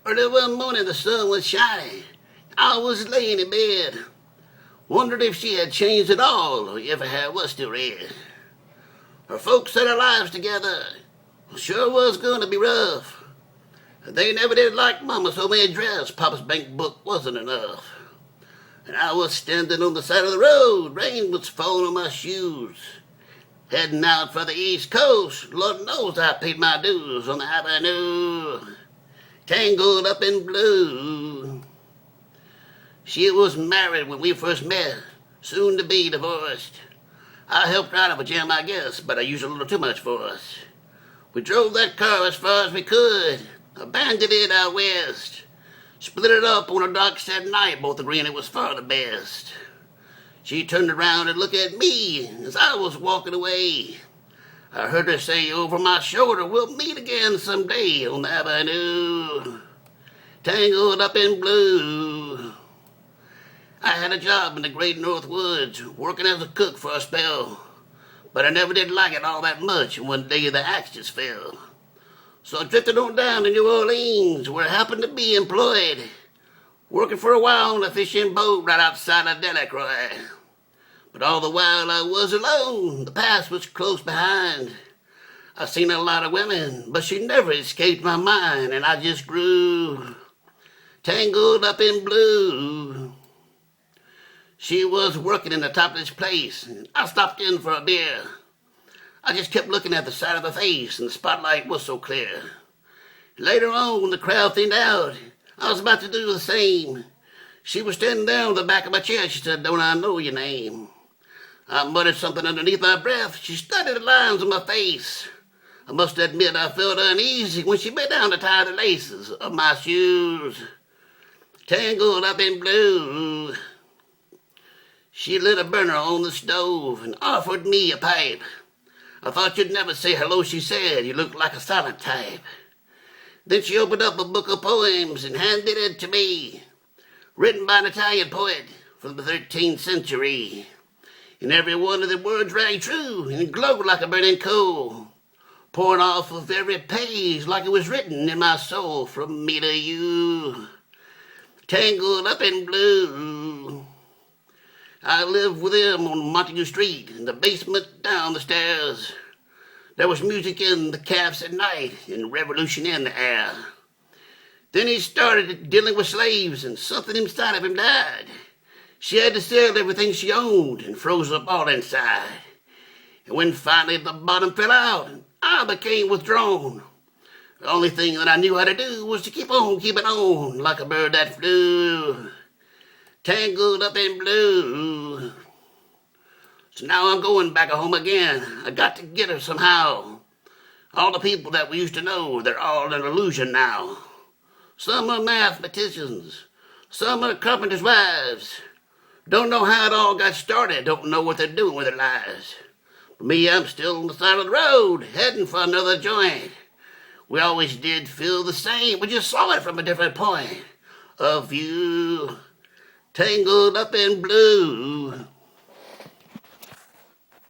Early one morning the sun was shining. I was laying in bed, wondered if she had changed at all, or if her hair was still red. Her folks said our lives together sure was going to be rough. They never did like Mama's homemade dress. Papa's bank book wasn't enough. And I was standing on the side of the road. Rain was falling on my shoes. Heading out for the East Coast. Lord knows I paid my dues on the avenue. Tangled up in blue. She was married when we first met, soon to be divorced. I helped her out of a jam, I guess, but I used a little too much for us. We drove that car as far as we could, abandoned it out west, split it up on a dark sad night, both agreeing it was for the best. She turned around and looked at me as I was walking away. I heard her say over my shoulder, we'll meet again someday on the avenue, tangled up in blue. I had a job in the great North Woods, working as a cook for a spell, but I never did like it all that much, and one day the axe just fell. So I drifted on down to New Orleans, where I happened to be employed, working for a while on a fishing boat right outside of Delacroix. But all the while I was alone, the past was close behind. I seen a lot of women, but she never escaped my mind, and I just grew tangled up in blue. She was working in a topless place, and I stopped in for a beer. I just kept looking at the side of her face, and the spotlight was so clear. Later on, when the crowd thinned out, I was about to do the same. She was standing there on the back of my chair. She said, "Don't I know your name?" I muttered something underneath my breath. She studied the lines on my face. I must admit I felt uneasy when she bent down to tie the laces of my shoes. Tangled up in blue. She lit a burner on the stove and offered me a pipe. I thought you'd never say hello, she said. You look like a silent type. Then she opened up a book of poems and handed it to me, written by an Italian poet from the 13th century. And every one of the words rang true and glowed like a burning coal, pouring off of every page like it was written in my soul from me to you. Tangled up in blue. I lived with him on Montague Street, in the basement down the stairs. There was music in the cabs at night and revolution in the air. Then he started dealing with slaves, and something inside of him died. She had to sell everything she owned and froze up all inside. And when finally the bottom fell out, I became withdrawn. The only thing that I knew how to do was to keep on keeping on like a bird that flew. Tangled up in blue. So now I'm going back home again. I got to get her somehow. All the people that we used to know, they're all an illusion now. Some are mathematicians. Some are carpenters' wives. Don't know how it all got started. Don't know what they're doing with their lives. For me, I'm still on the side of the road, heading for another joint. We always did feel the same. We just saw it from a different point of view. Tangled up in blue.